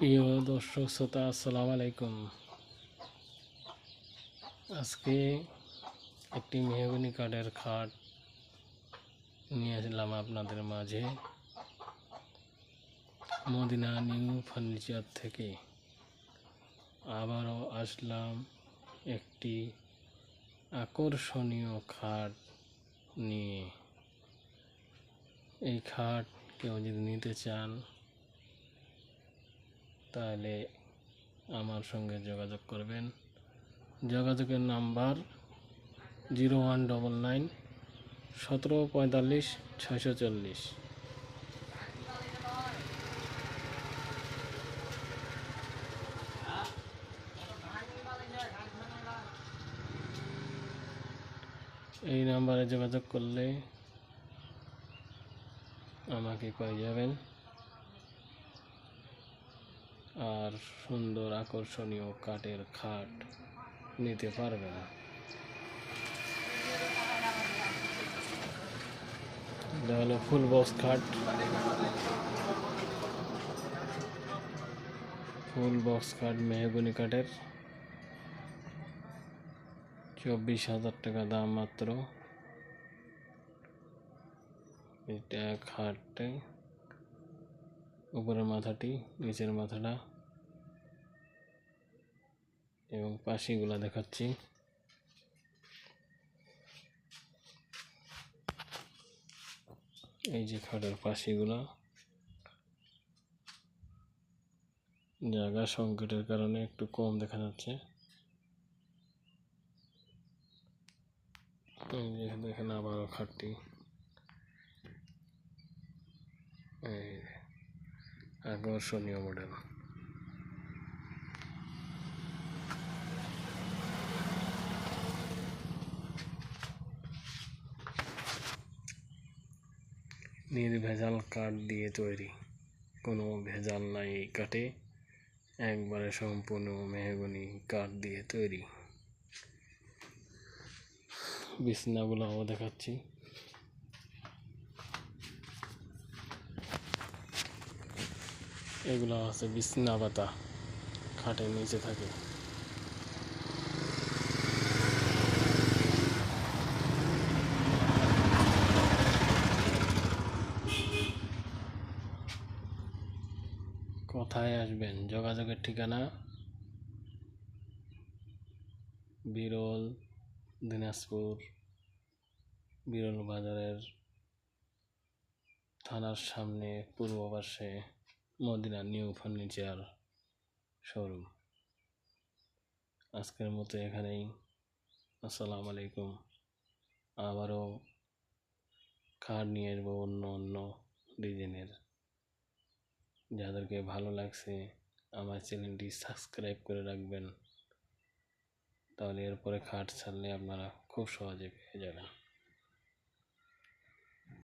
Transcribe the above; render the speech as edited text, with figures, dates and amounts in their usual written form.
প্রিয় দর্শক শ্রোতা, আসসালামু আলাইকুম। আজকে একটি মেহগনি কাঠের খাট নিয়ে আসলাম আপনাদের মাঝে মদিনা নিউ ফার্নিচার থেকে। আবারও আসলাম একটি আকর্ষণীয় খাট নিয়ে। এই খাট কেউ যদি নিতে চান তাহলে আমার সঙ্গে যোগাযোগ করবেন। যোগাযোগের নাম্বার 0199 1745 640। এই নাম্বারে যোগাযোগ করলে আমাকে পেয়ে যাবেন আর সুন্দর আকর্ষণীয় কাঠের খাট নিতে পারবেন। এটা হলো ফুল বক্স খাট, মেহগনি কাঠের। 24,000 টাকা দাম মাত্র। এটা খাটে উপরের মাথাটি, নিচের মাথাটা এবং পাশিগুলা দেখাচ্ছি। এই যে খাটের পাশিগুলা, জায়গা সংকটের কারণে একটু কম দেখা যাচ্ছে। দেখেন আবারও খাটটি, এই আকর্ষণীয় মডেল। নির্ভেজাল কাঠ দিয়ে তৈরি, কোনো ভেজাল নাই এই কাঠে, একবারে সম্পূর্ণ মেহগনি কাঠ দিয়ে তৈরি। বিছনাগুলোও দেখাচ্ছি। এগুলো আছে বিছনা পাতা, খাটের নিচে থাকে। কোথায় আসবেন? যোগাযোগের ঠিকানা বিরল, দিনাজপুর, বিরল বাজারের থানার সামনে পূর্ব পাশে মদিনা নিউ ফার্নিচার শোরুম। আজকের মতো এখানেই। আসসালামু আলাইকুম। আবারও খাট নিয়ে আসবো অন্য ডিজাইনের। যাদেরকে ভালো লাগছে আমার চ্যানেলটি সাবস্ক্রাইব করে রাখবেন, তাহলে এরপরে খাট ছাড়লে আপনারা খুব সহজে পেয়ে যাবেন।